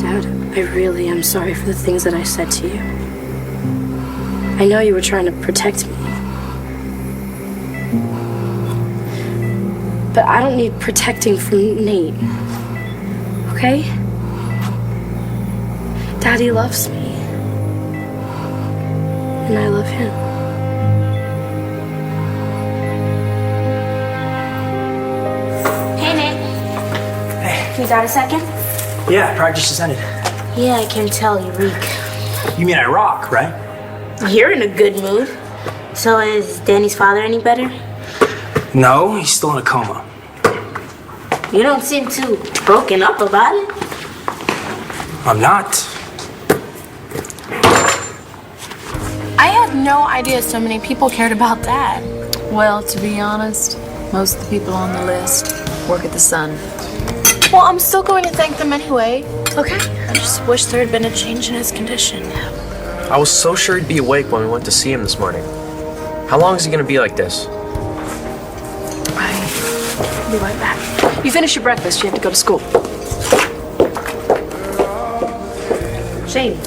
Dad, I really am sorry for the things that I said to you. I know you were trying to protect me. But I don't need protecting from Nate. Okay? Daddy loves me. And I love him. Hey, Nate. Hey. You got a second? Yeah, practice just ended. Yeah, I can tell you reek. You mean I rock, right? You're in a good mood. So is Danny's father any better? No, he's still in a coma. You don't seem too broken up about it. I'm not. I had no idea so many people cared about that. Well, to be honest, most of the people on the list work at the Sun. Well, I'm still going to thank them anyway. Okay. I just wish there had been a change in his condition. I was so sure he'd be awake when we went to see him this morning. How long is he gonna be like this? I'll be right back. You finish your breakfast, you have to go to school. Shane,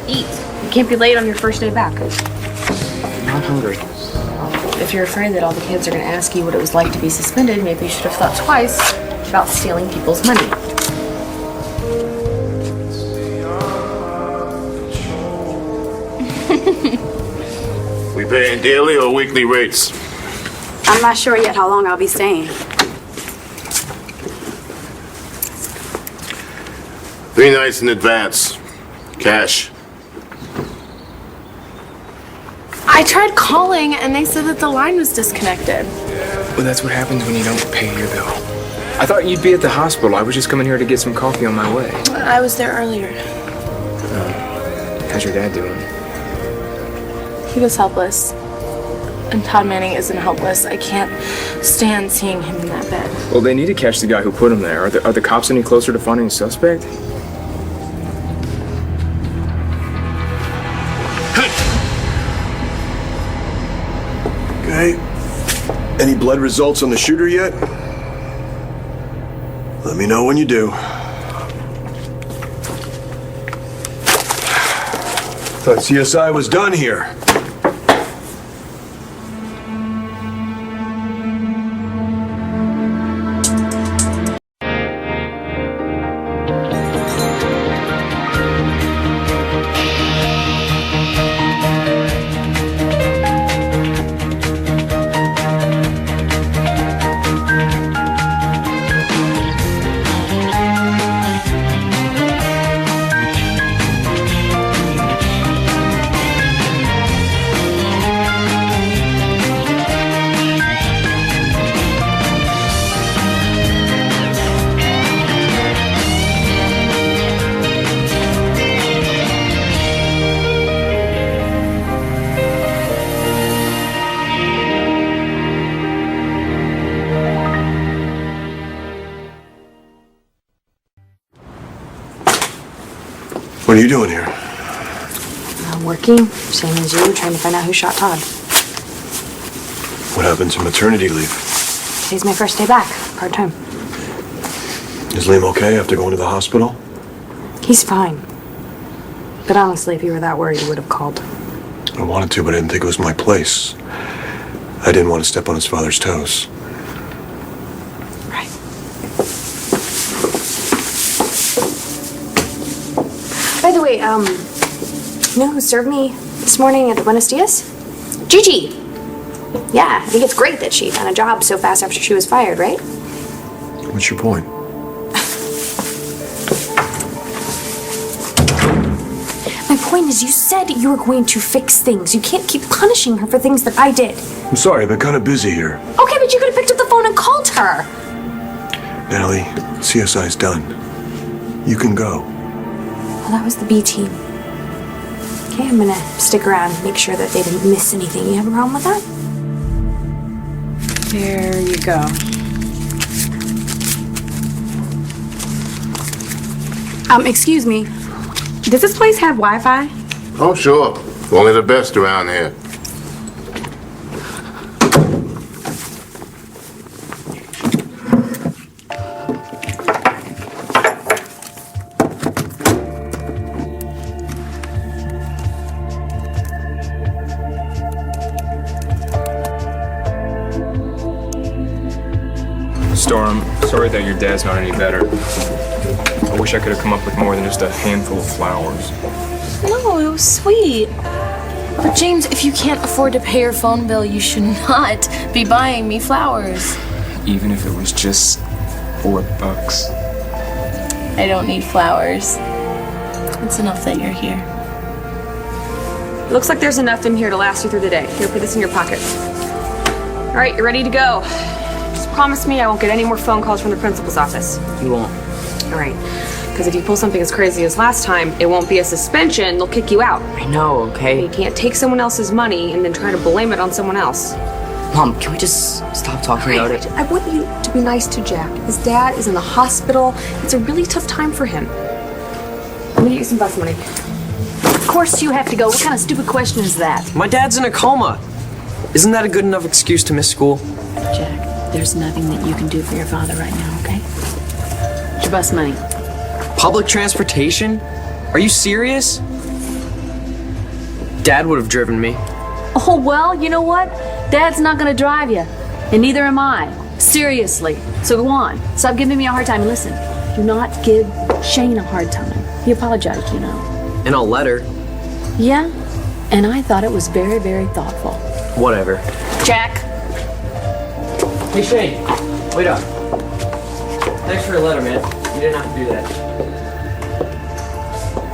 eat. You can't be late on your first day back. I'm hungry. If you're afraid that all the kids are going to ask you what it was like to be suspended, maybe you should have thought twice about stealing people's money. We paying daily or weekly rates? I'm not sure yet how long I'll be staying. 3 nights in advance. Cash. I tried calling and they said that the line was disconnected. Well, that's what happens when you don't pay your bill. I thought you'd be at the hospital. I was just coming here to get some coffee on my way. I was there earlier. How's your dad doing? He was helpless. And Todd Manning isn't helpless. I can't stand seeing him in that bed. Well, they need to catch the guy who put him there. Are the cops any closer to finding a suspect? Okay. Any blood results on the shooter yet? Let me know when you do. Thought CSI was done here. What are you doing here? I'm working, same as you, trying to find out who shot Todd. What happened to maternity leave? Today's my first day back, part-time. Is Liam okay after going to the hospital? He's fine. But honestly, if you were that worried, you would have called. I wanted to, but I didn't think it was my place. I didn't want to step on his father's toes. Right. By the way, you know who served me this morning at the Buenos Dias? Gigi! Yeah, I think it's great that she found a job so fast after she was fired, right? What's your point? My point is, you said you were going to fix things. You can't keep punishing her for things that I did. I'm sorry, I've been kind of busy here. Okay, but you could have picked up the phone and called her. Natalie, CSI's done. You can go. Well, that was the B team. Okay, I'm gonna stick around and make sure that they didn't miss anything. You have a problem with that? There you go. Excuse me. Does this place have Wi-Fi? Oh, sure. Only the best around here. worried that your dad's not any better. I wish I could have come up with more than just a handful of flowers. No, it was sweet. But James, if you can't afford to pay your phone bill, you should not be buying me flowers. Even if it was just $4. I don't need flowers. It's enough that you're here. Looks like there's enough in here to last you through the day. Here, put this in your pocket. All right, you're ready to go. Just promise me I won't get any more phone calls from the principal's office. You won't. All right, because if you pull something as crazy as last time, it won't be a suspension, they'll kick you out. I know, okay? You can't take someone else's money and then try to blame it on someone else. Mom, can we just stop talking about it? I want you to be nice to Jack. His dad is in the hospital. It's a really tough time for him. I'm gonna get you some bus money. Of course you have to go. What kind of stupid question is that? My dad's in a coma. Isn't that a good enough excuse to miss school? Jack, there's nothing that you can do for your father right now, okay? It's your bus money. Public transportation? Are you serious? Dad would have driven me. Oh, well, you know what? Dad's not gonna drive you. And neither am I. Seriously. So go on. Stop giving me a hard time. And listen, do not give Shane a hard time. He apologized, you know. And I'll let her. Yeah? And I thought it was very, very thoughtful. Whatever. Jack! Hey, Shane. Wait up. Thanks for your letter, man. You didn't have to do that.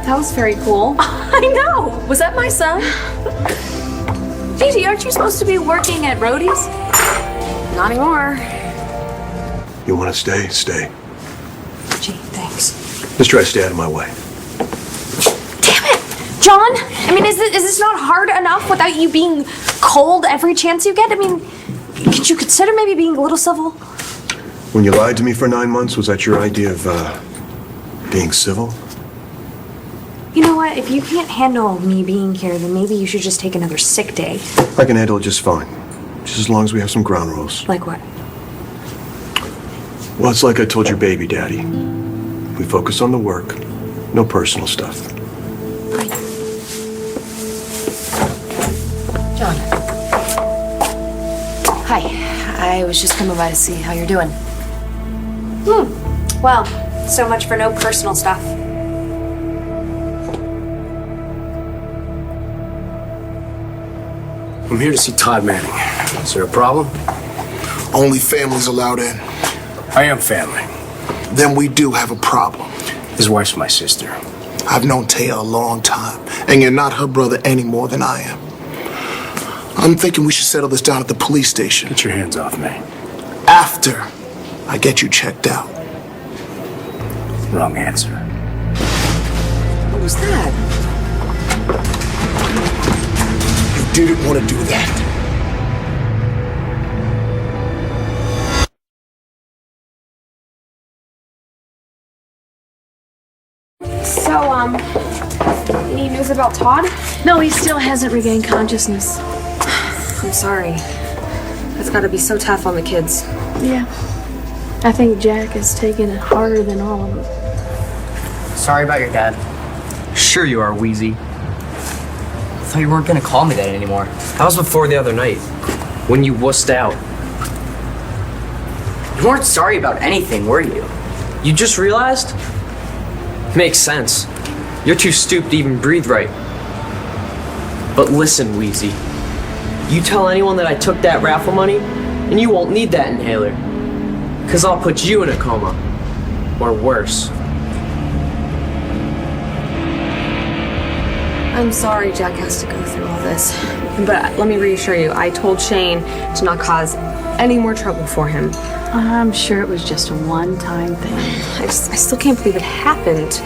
That was very cool. I know! Was that my son? Gigi, aren't you supposed to be working at Rhodey's? Not anymore. You want to stay? Stay. Gee, thanks. Just try to stay out of my way. John, I mean, is this not hard enough without you being cold every chance you get? I mean, could you consider maybe being a little civil? When you lied to me for 9 months, was that your idea of, being civil? You know what? If you can't handle me being here, then maybe you should just take another sick day. I can handle it just fine. Just as long as we have some ground rules. Like what? Well, it's like I told your baby daddy. We focus on the work, no personal stuff. Fine. John. Hi. I was just coming by to see how you're doing. Well, so much for no personal stuff. I'm here to see Todd Manning. Is there a problem? Only families allowed in. I am family. Then we do have a problem. His wife's my sister. I've known Taya a long time, and you're not her brother any more than I am. I'm thinking we should settle this down at the police station. Get your hands off me. After I get you checked out. Wrong answer. What was that? You didn't want to do that. So, any news about Todd? No, he still hasn't regained consciousness. I'm sorry. That's gotta be so tough on the kids. Yeah. I think Jack is taking it harder than all of them. Sorry about your dad. Sure you are, Wheezy. I thought you weren't gonna call me that anymore. That was before the other night, when you wussed out. You weren't sorry about anything, were you? You just realized? Makes sense. You're too stupid to even breathe right. But listen, Wheezy. You tell anyone that I took that raffle money, and you won't need that inhaler. 'Cause I'll put you in a coma. Or worse. I'm sorry Jack has to go through all this. But let me reassure you, I told Shane to not cause any more trouble for him. I'm sure it was just a one-time thing. I still can't believe it happened.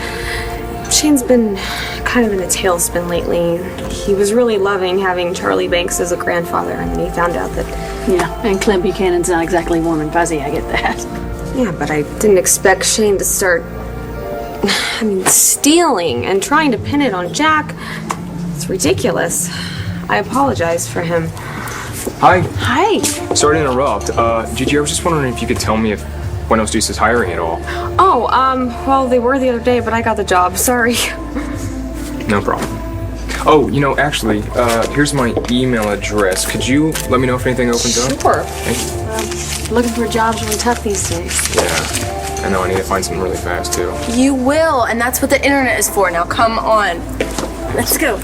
Shane's been kind of in a tailspin lately. He was really loving having Charlie Banks as a grandfather, and then he found out that... Yeah, and Clint Buchanan's not exactly warm and fuzzy, I get that. Yeah, but I didn't expect Shane to start, stealing and trying to pin it on Jack. It's ridiculous. I apologize for him. Hi. Hi. Sorry to interrupt. Gigi, I was just wondering if you could tell me if Buenos Dias is hiring at all. Oh, well, they were the other day, but I got the job. Sorry. No problem. Oh, actually, here's my email address. Could you let me know if anything opens up? Sure. Thank you. Looking for jobs really tough these days. Yeah. I know, I need to find something really fast, too. You will, and that's what the internet is for. Now, come on. Let's go.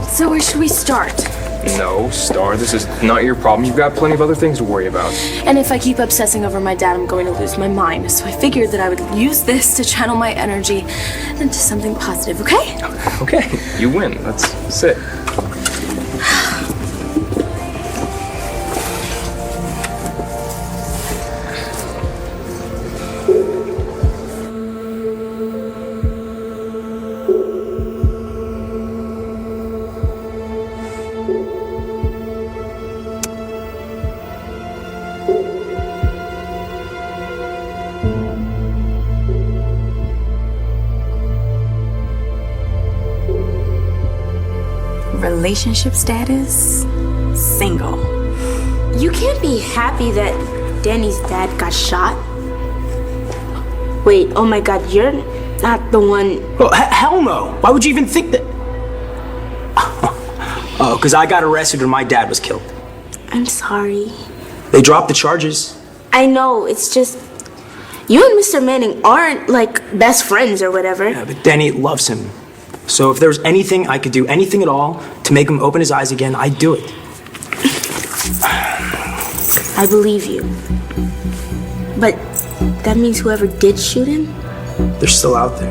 So where should we start? No, Star, this is not your problem. You've got plenty of other things to worry about. And if I keep obsessing over my dad, I'm going to lose my mind. So I figured that I would use this to channel my energy into something positive, okay? Okay, you win. Let's sit. Relationship status? Single. You can't be happy that Danny's dad got shot. Wait, oh my god, you're not the one. Well, hell no. Why would you even think that? Oh, because I got arrested when my dad was killed. I'm sorry. They dropped the charges. I know, it's just. You and Mr. Manning aren't like best friends or whatever. Yeah, but Danny loves him. So if there was anything I could do, anything at all, to make him open his eyes again, I'd do it. I believe you. But that means whoever did shoot him? They're still out there.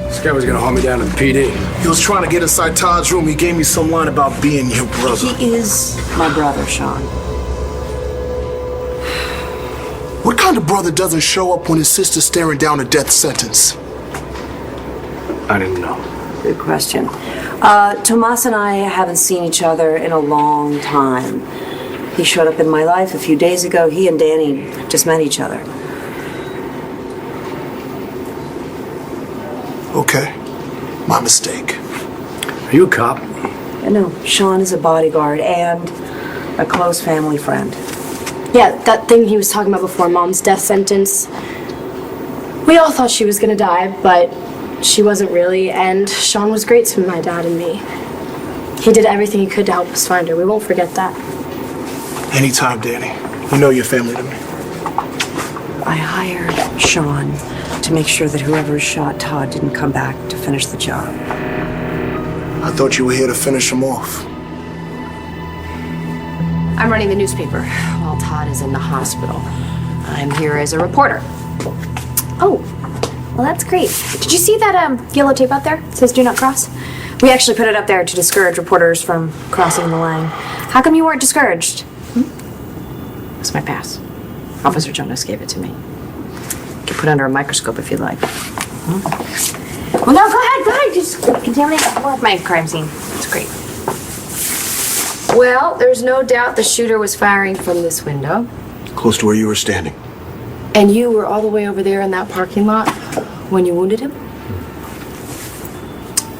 This guy was gonna haul me down to the PD. He was trying to get inside Todd's room. He gave me some line about being your brother. He is my brother, Sean. What kind of brother doesn't show up when his sister's staring down a death sentence? I didn't know. Good question. Tomas and I haven't seen each other in a long time. He showed up in my life a few days ago. He and Danny just met each other. Okay. My mistake. Are you a cop? No, Sean is a bodyguard and a close family friend. Yeah, that thing he was talking about before, Mom's death sentence. We all thought she was gonna die, but she wasn't really, and Sean was great to my dad and me. He did everything he could to help us find her. We won't forget that. Anytime, Danny. You know you're family to me. I hired Sean to make sure that whoever shot Todd didn't come back to finish the job. I thought you were here to finish him off. I'm running the newspaper while Todd is in the hospital. I'm here as a reporter. Oh, well, that's great. Did you see that yellow tape out there? It says do not cross. We actually put it up there to discourage reporters from crossing the line. How come you weren't discouraged? It's my pass. Officer Jonas gave it to me. You can put it under a microscope if you'd like. Well, no, go ahead. Just contaminate more of my crime scene. It's great. Well, there's no doubt the shooter was firing from this window. Close to where you were standing. And you were all the way over there in that parking lot when you wounded him?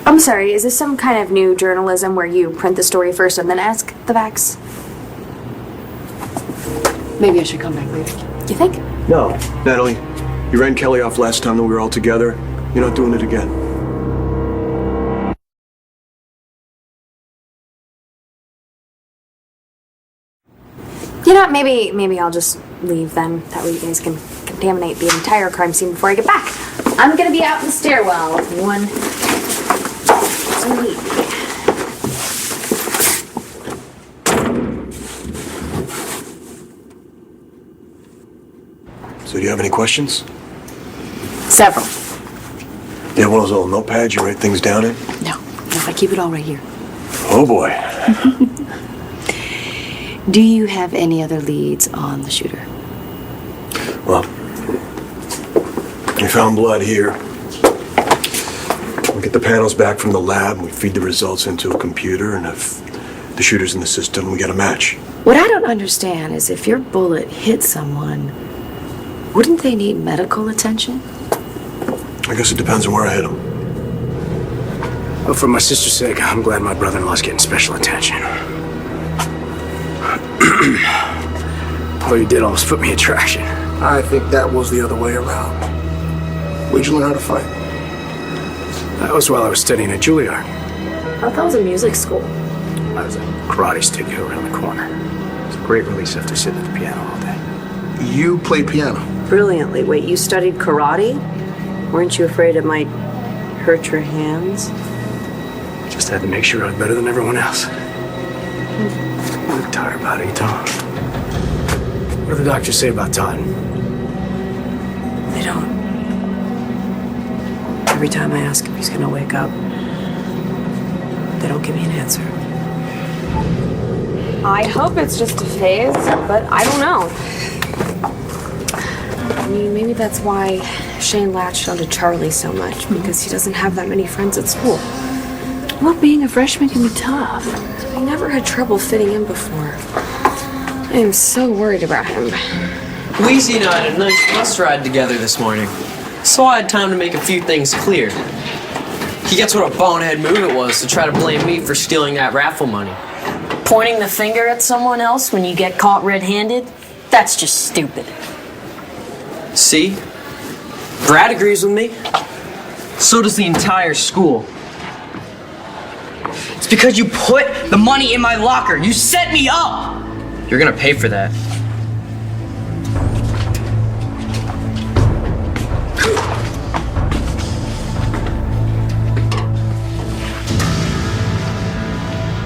I'm sorry, is this some kind of new journalism where you print the story first and then ask the facts? Maybe I should come back later. You think? No. Natalie, you ran Kelly off last time that we were all together. You're not doing it again. You know what, maybe I'll just leave then. That way you guys can contaminate the entire crime scene before I get back. I'm gonna be out in the stairwell if anyone doesn't need me. So do you have any questions? Several. You have one of those little notepads you write things down in? No, I keep it all right here. Oh boy. Do you have any other leads on the shooter? Well, we found blood here. We get the panels back from the lab, we feed the results into a computer, and if the shooter's in the system, we get a match. What I don't understand is if your bullet hit someone, wouldn't they need medical attention? I guess it depends on where I hit him. Well, for my sister's sake, I'm glad my brother-in-law's getting special attention. All you did almost put me in traction. I think that was the other way around. Where'd you learn how to fight? That was while I was studying at Juilliard. thought that was a music school. I was a karate studio around the corner. It's a great release after sitting at the piano all day. You play piano? Brilliantly. Wait, you studied karate? Weren't you afraid it might hurt your hands? Just had to make sure I was better than everyone else. I'm tired about it, Tom. What do the doctors say about Todd? They don't. Every time I ask if he's gonna wake up, they don't give me an answer. I hope it's just a phase, but I don't know. I mean, maybe that's why Shane latched onto Charlie so much, because he doesn't have that many friends at school. Well, being a freshman can be tough. I never had trouble fitting in before. I am so worried about him. Wheezy and I had a nice bus ride together this morning, so I had time to make a few things clear. He gets what a bonehead move it was to try to blame me for stealing that raffle money. Pointing the finger at someone else when you get caught red-handed? That's just stupid. See? Brad agrees with me. So does the entire school. It's because you put the money in my locker. You set me up. You're gonna pay for that.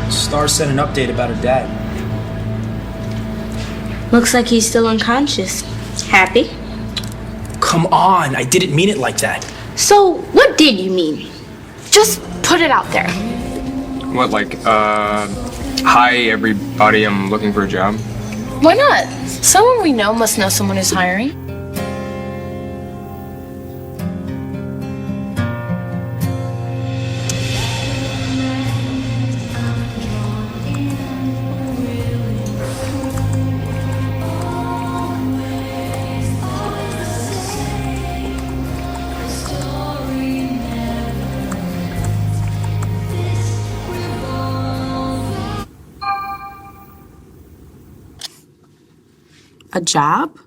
Star sent an update about her dad. Looks like he's still unconscious. Happy? Come on, I didn't mean it like that. So, what did you mean? Just put it out there. What, like, hi everybody, I'm looking for a job? Why not? Someone we know must know someone who's hiring. A job?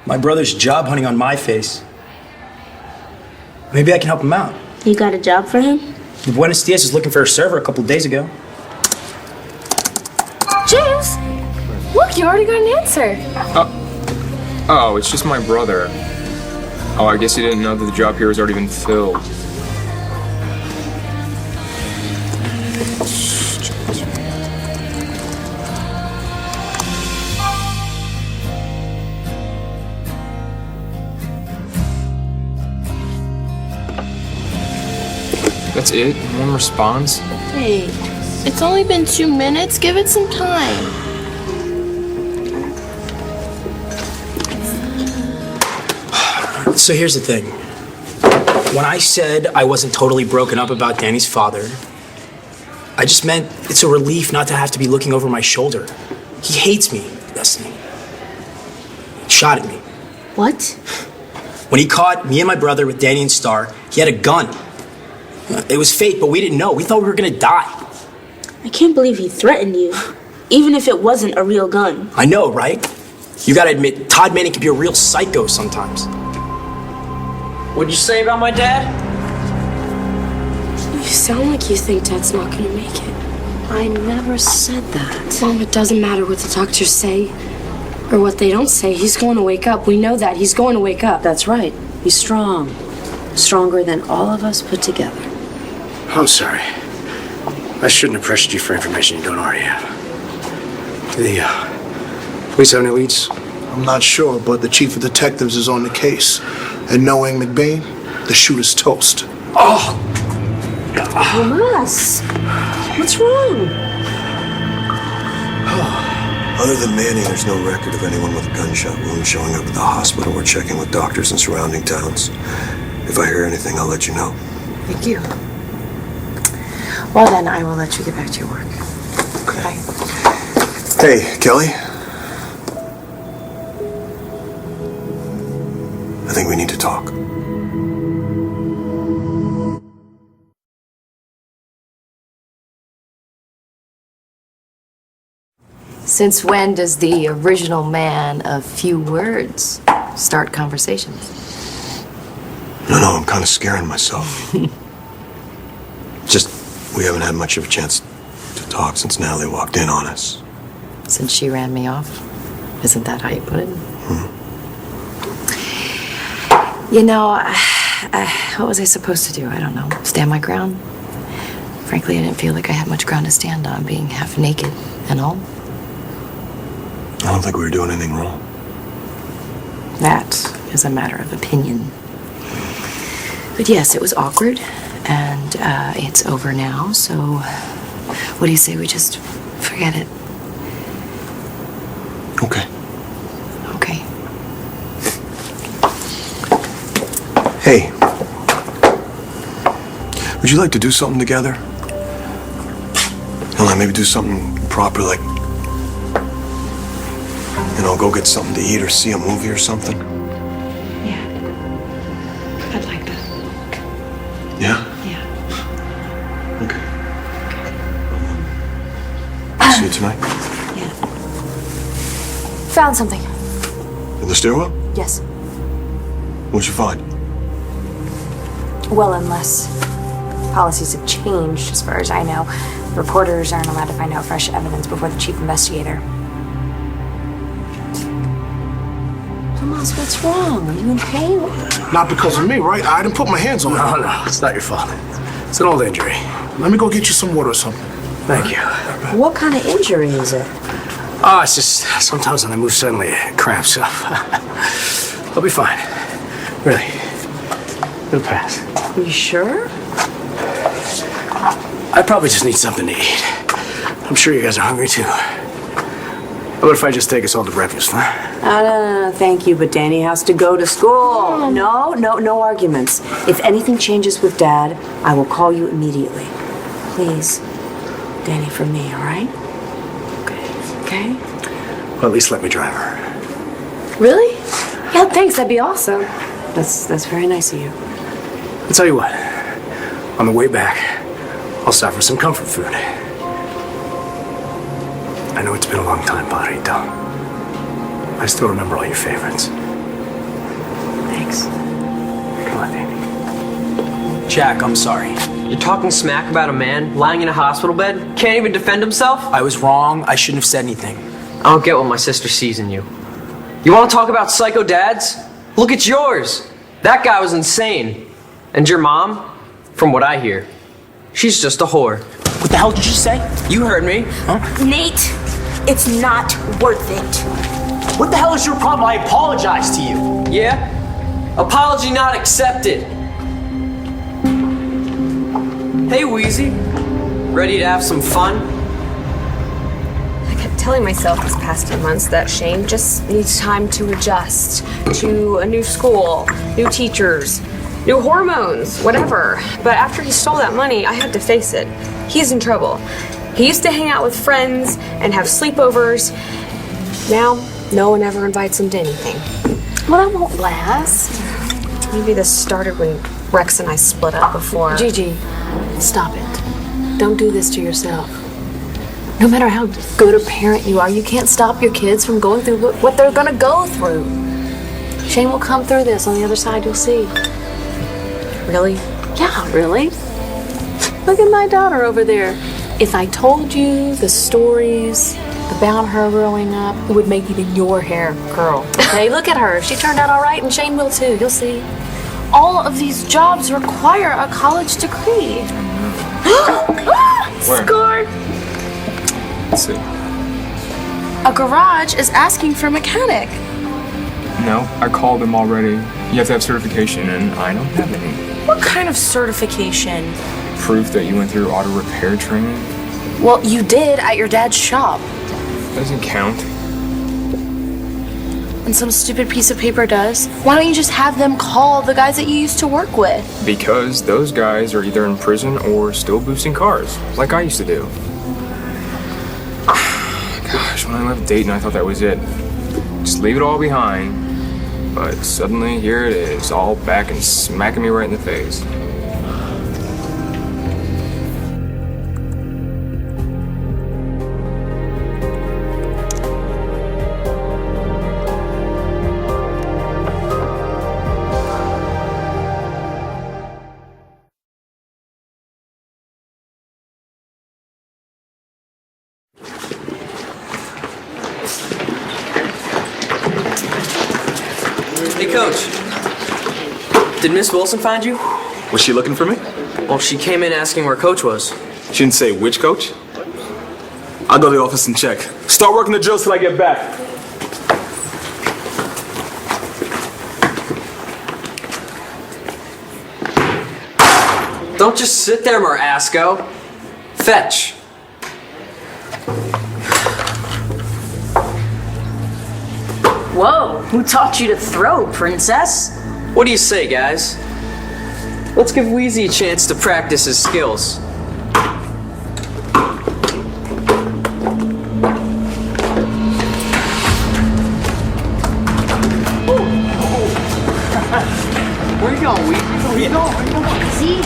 My brother's job hunting on my face. Maybe I can help him out. You got a job for him? The Buenos Dias is looking for a server a couple days ago. James! Look, you already got an answer. Oh, it's just my brother. Oh, I guess you didn't know that the job here has already been filled. That's it? One response? Hey, it's only been 2 minutes. Give it some time. So here's the thing. When I said I wasn't totally broken up about Danny's father, I just meant it's a relief not to have to be looking over my shoulder. He hates me, Destiny. He shot at me. What? When he caught me and my brother with Danny and Star, he had a gun. It was fake, but we didn't know. We thought we were gonna die. I can't believe he threatened you, even if it wasn't a real gun. I know, right? You gotta admit, Todd Manning can be a real psycho sometimes. What'd you say about my dad? You sound like you think Dad's not gonna make it. I never said that. Mom, it doesn't matter what the doctors say or what they don't say. He's going to wake up. We know that. He's going to wake up. That's right. He's strong. Stronger than all of us put together. I'm sorry. I shouldn't have pressured you for information you don't already have. The police have any leads? I'm not sure, but the chief of detectives is on the case. And knowing McBain, the shooter's toast. Oh! Tomas! What's wrong? Other than Manning, there's no record of anyone with a gunshot wound showing up at the hospital. We're checking with doctors in surrounding towns. If I hear anything, I'll let you know. Thank you. Well then, I will let you get back to your work. Okay. Bye. Hey, Kelly. I think we need to talk. Since when does the original man of few words start conversations? No, I'm kind of scaring myself. Just We haven't had much of a chance to talk since Natalie walked in on us. Since she ran me off. Isn't that how you put it? You know, what was I supposed to do? I don't know. Stand my ground? Frankly, I didn't feel like I had much ground to stand on, being half naked and all. I don't think we were doing anything wrong. That is a matter of opinion. But yes, it was awkward, and it's over now, so what do you say we just forget it? Okay. Okay. Hey. Would you like to do something together? You know, like maybe do something proper, like, you know, go get something to eat or see a movie or something? Yeah. I'd like that. Yeah? Yeah. Okay. I'll see you tonight. Found something. In the stairwell? Yes. What'd you find? Well, unless policies have changed, as far as I know, reporters aren't allowed to find out fresh evidence before the chief investigator. Tomas, what's wrong? Are you in pain? Not because of me, right? I didn't put my hands on it. No, it's not your fault. It's an old injury. Let me go get you some water or something. Thank you. What kind of injury is it? Oh, it's just sometimes when I move suddenly, it cramps up. I'll be fine. Really. It'll pass. Are you sure? I probably just need something to eat. I'm sure you guys are hungry too. How about if I just take us all to breakfast, huh? No, thank you, but Danny has to go to school. No arguments. If anything changes with Dad, I will call you immediately. Please, Danny, for me, all right? Okay? Well, at least let me drive her. Really? Yeah, thanks. That'd be awesome. That's very nice of you. I'll tell you what. On the way back, I'll stop for some comfort food. I know it's been a long time, Padrito. I still remember all your favorites. Thanks. Come on, Danny. Jack, I'm sorry. You're talking smack about a man lying in a hospital bed? Can't even defend himself? I was wrong. I shouldn't have said anything. I don't get what my sister sees in you. You want to talk about psycho dads? Look at yours. That guy was insane. And your mom, from what I hear, she's just a whore. What the hell did you say? You heard me. Huh? Nate, it's not worth it. What the hell is your problem? I apologize to you. Yeah? Apology not accepted. Hey, Wheezy. Ready to have some fun? I kept telling myself this past few months that Shane just needs time to adjust to a new school, new teachers, new hormones, whatever. But after he stole that money, I had to face it. He's in trouble. He used to hang out with friends and have sleepovers. Now, no one ever invites him to anything. Well, that won't last. Maybe this started when Rex and I split up before. Gigi, stop it. Don't do this to yourself. No matter how good a parent you are, you can't stop your kids from going through what they're gonna go through. Shane will come through this on the other side, you'll see. Really? Yeah, really. Look at my daughter over there. If I told you the stories about her growing up, it would make even your hair curl. Okay, look at her. She turned out all right, and Shane will too. You'll see. All of these jobs require a college degree. Scored! Let's see. A garage is asking for a mechanic. No, I called them already. You have to have certification, and I don't have any. What kind of certification? Proof that you went through auto repair training? Well, you did at your dad's shop. Doesn't count. And some stupid piece of paper does. Why don't you just have them call the guys that you used to work with? Because those guys are either in prison or still boosting cars, like I used to do. Gosh, when I left Dayton, I thought that was it. Just leave it all behind. But suddenly, here it is, all back and smacking me right in the face. Coach, did Miss Wilson find you? Was she looking for me? Well, she came in asking where Coach was. She didn't say which coach? I'll go to the office and check. Start working the drills till I get back. Don't just sit there, Marasco. Fetch. Whoa, who taught you to throw, princess? What do you say, guys? Let's give Wheezy a chance to practice his skills. Where you going, Wheezy? Where you going? See?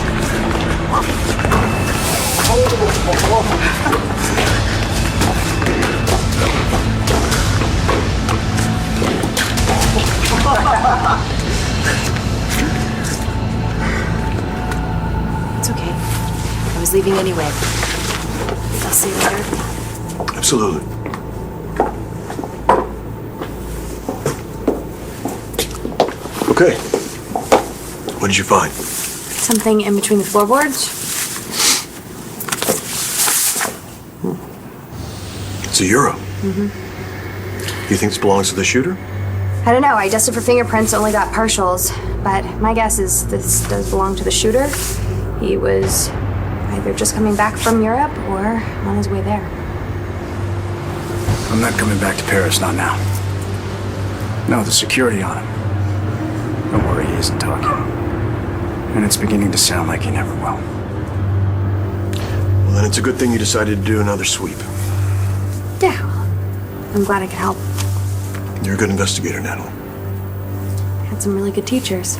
It's okay. I was leaving anyway. I'll see you later. Absolutely. Okay. What did you find? Something in between the floorboards? It's a euro. Mm-hmm. You think this belongs to the shooter? I don't know. I dusted for fingerprints, only got partials. But my guess is this does belong to the shooter. He was either just coming back from Europe or on his way there. I'm not coming back to Paris, not now. No, the security on him. Don't worry, he isn't talking. And it's beginning to sound like he never will. Well, then it's a good thing you decided to do another sweep. Yeah, well, I'm glad I could help. You're a good investigator, Natalie. Had some really good teachers.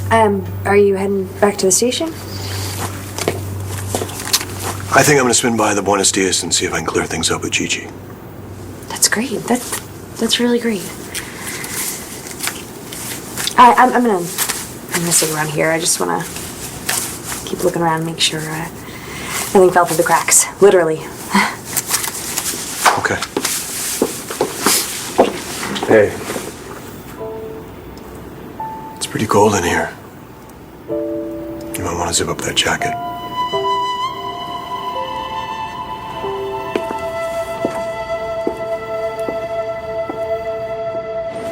Are you heading back to the station? I think I'm gonna swing by the Buenos Dias and see if I can clear things up with Gigi. That's great. That's really great. I'm gonna stick around here. I just wanna keep looking around, make sure nothing fell through the cracks. Literally. Okay. Hey. It's pretty cold in here. You might want to zip up that jacket.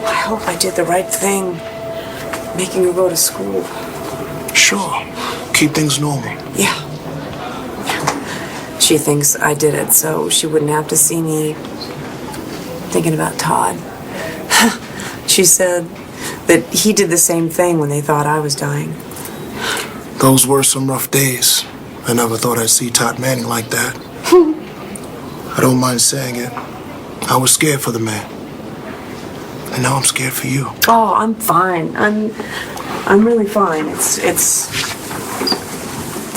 I hope I did the right thing, making her go to school. Sure. Keep things normal. Yeah. She thinks I did it so she wouldn't have to see me thinking about Todd. She said that he did the same thing when they thought I was dying. Those were some rough days. I never thought I'd see Todd Manning like that. I don't mind saying it. I was scared for the man. And now I'm scared for you. Oh, I'm fine. I'm really fine. It's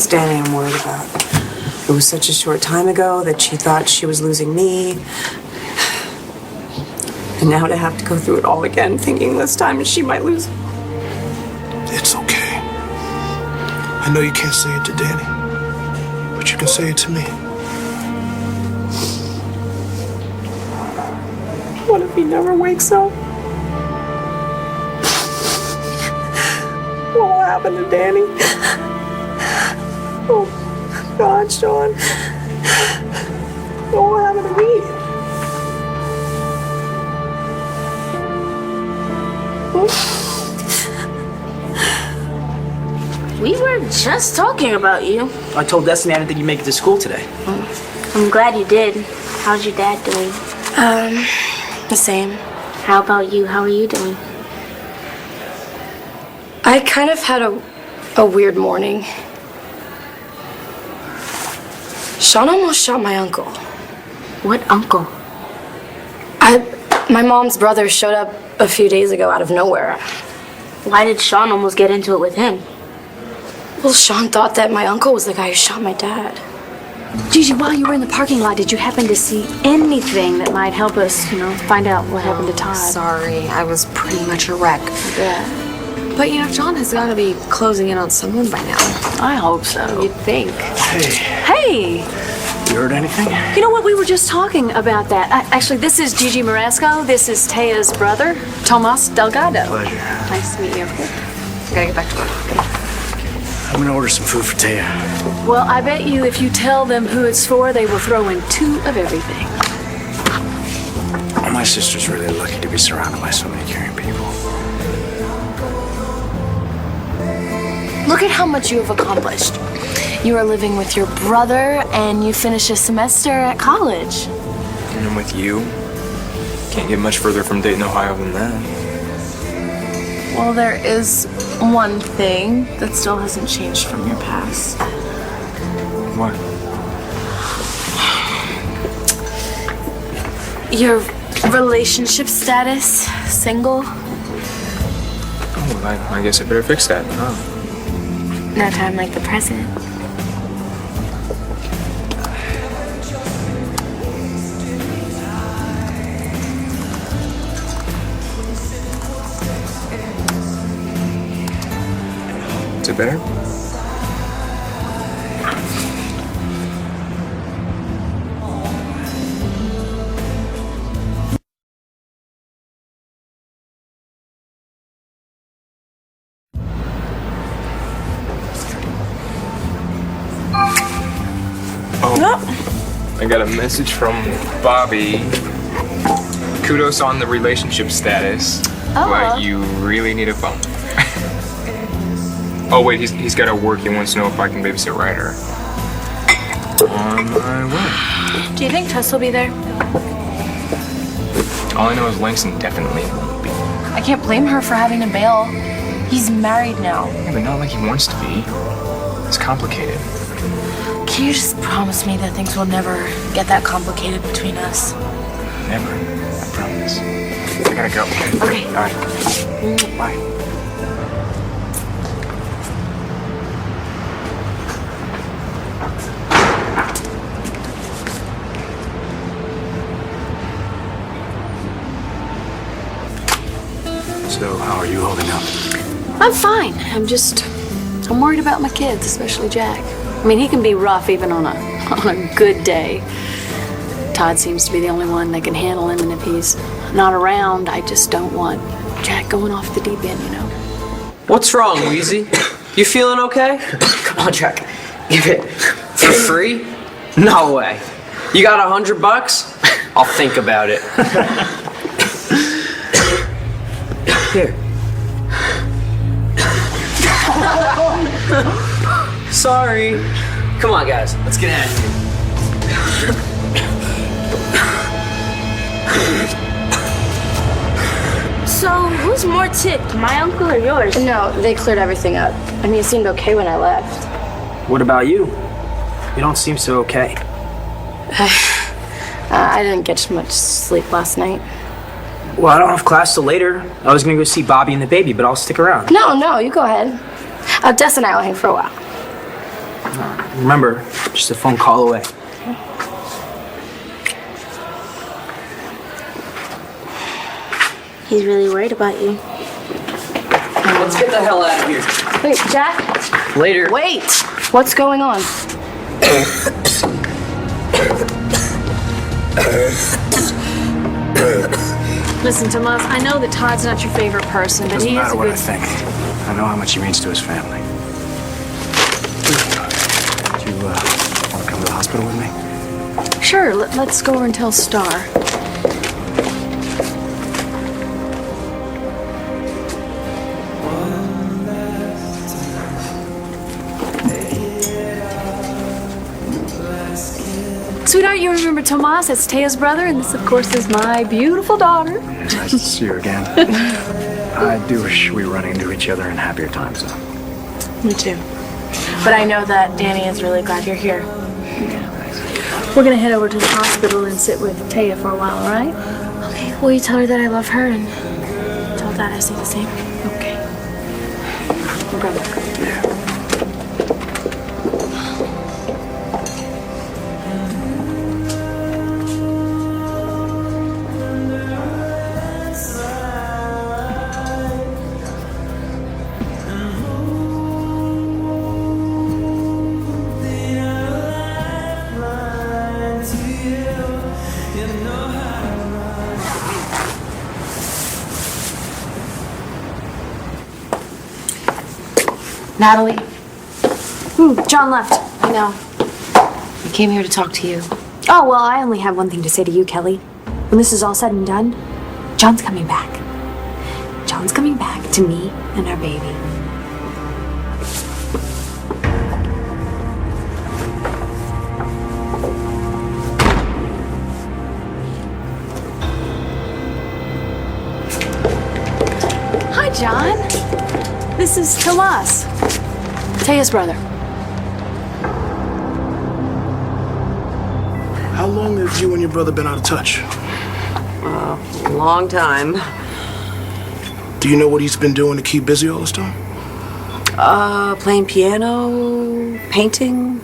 Danny I'm worried about. It was such a short time ago that she thought she was losing me. And now to have to go through it all again, thinking this time she might lose. It's okay. I know you can't say it to Danny, but you can say it to me. What if he never wakes up? What will happen to Danny? Oh, God, Sean. What will happen to me? We were just talking about you. I told Destiny I didn't think you'd make it to school today. I'm glad you did. How's your dad doing? The same. How about you? How are you doing? I kind of had a weird morning. Sean almost shot my uncle. What uncle? My mom's brother showed up a few days ago out of nowhere. Why did Sean almost get into it with him? Well, Sean thought that my uncle was the guy who shot my dad. Gigi, while you were in the parking lot, did you happen to see anything that might help us, find out what happened to Todd? Sorry, I was pretty much a wreck. Yeah. But John has got to be closing in on someone by now. I hope so. You'd think. Hey, You heard anything? You know what? We were just talking about that. Actually, this is Gigi Marasco. This is Taya's brother, Tomas Delgado. Pleasure. Nice to meet you. I gotta get back to work. I'm gonna order some food for Taya. Well, I bet you if you tell them who it's for, they will throw in 2 of everything. My sister's really lucky to be surrounded by so many caring people. Look at how much you have accomplished. You are living with your brother and you finish a semester at college. And I'm with you. Can't get much further from Dayton, Ohio than that. Well, there is one thing that still hasn't changed from your past. What? Your relationship status, single. Oh, I guess I better fix that, huh? No time like the present. Is it better? Oh, I got a message from Bobby. Kudos on the relationship status, but you really need a phone. Oh wait, he's got to work. He wants to know if I can babysit Ryder. On my way. Do you think Tess will be there? All I know is Langston definitely won't be. I can't blame her for having to bail. He's married now. Yeah, but not like he wants to be. It's complicated. Can you just promise me that things will never get that complicated between us? Never. I promise. I gotta go. Okay. All right. Bye. So, how are you holding up? I'm fine. I'm worried about my kids, especially Jack. I mean, he can be rough even on a good day. Todd seems to be the only one that can handle him, and if he's not around, I just don't want Jack going off the deep end, you know? What's wrong, Wheezy? You feeling okay? Come on, Jack. Give it. For free? No way. You got $100? I'll think about it. Here. Sorry. Come on, guys. Let's get out of here. So, who's more ticked, my uncle or yours? No, they cleared everything up. I mean, it seemed okay when I left. What about you? You don't seem so okay. I didn't get much sleep last night. Well, I don't have class till later. I was gonna go see Bobby and the baby, but I'll stick around. No, you go ahead. Des and I will hang for a while. Remember, just a phone call away. He's really worried about you. Let's get the hell out of here. Wait, Jack? Later. Wait! What's going on? Listen, Tomas, I know that Todd's not your favorite person, but Doesn't he is matter a what good... I think. I know how much he means to his family. Do you want to come to the hospital with me? Sure, let's go over and tell Star. Sweetheart, you remember Tomas? That's Taya's brother, and this, of course, is my beautiful daughter. It's nice to see you again. I do wish we were running into each other in happier times, though. Me too. But I know that Danny is really glad you're here. We're gonna head over to the hospital and sit with Taya for a while, all right? Okay, will you tell her that I love her and tell Dad I say the same? Okay. We'll grab a Yeah. Natalie, John left. I know. I came here to talk to you. Oh, well, I only have one thing to say to you, Kelly. When this is all said and done, John's coming back. John's coming back to me and our baby. Hi, John. This is Tomas, Taya's brother. How long have you and your brother been out of touch? A long time. Do you know what he's been doing to keep busy all this time? Playing piano, painting.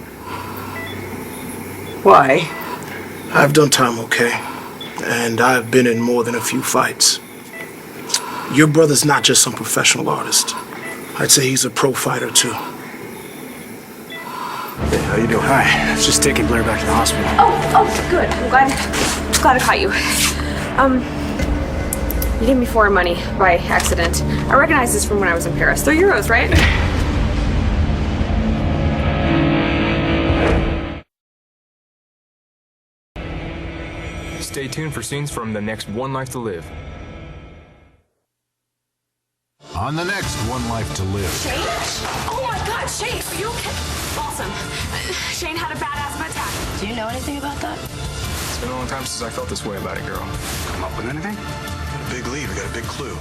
Why? I've done time okay, and I've been in more than a few fights. Your brother's not just some professional artist. I'd say he's a pro fighter, too. Hey, how you doing? Hi. Just taking Blair back to the hospital. Oh, good. I'm glad I caught you. You gave me foreign money by accident. I recognize this from when I was in Paris. They're euros, right? Stay tuned for scenes from the next One Life to Live. On the next One Life to Live. Shane? Oh my God, Shane, are you okay? Awesome. Shane had a bad asthma attack. Do you know anything about that? It's been a long time since I felt this way about a girl. Come up with anything? Big lead, we got a big clue.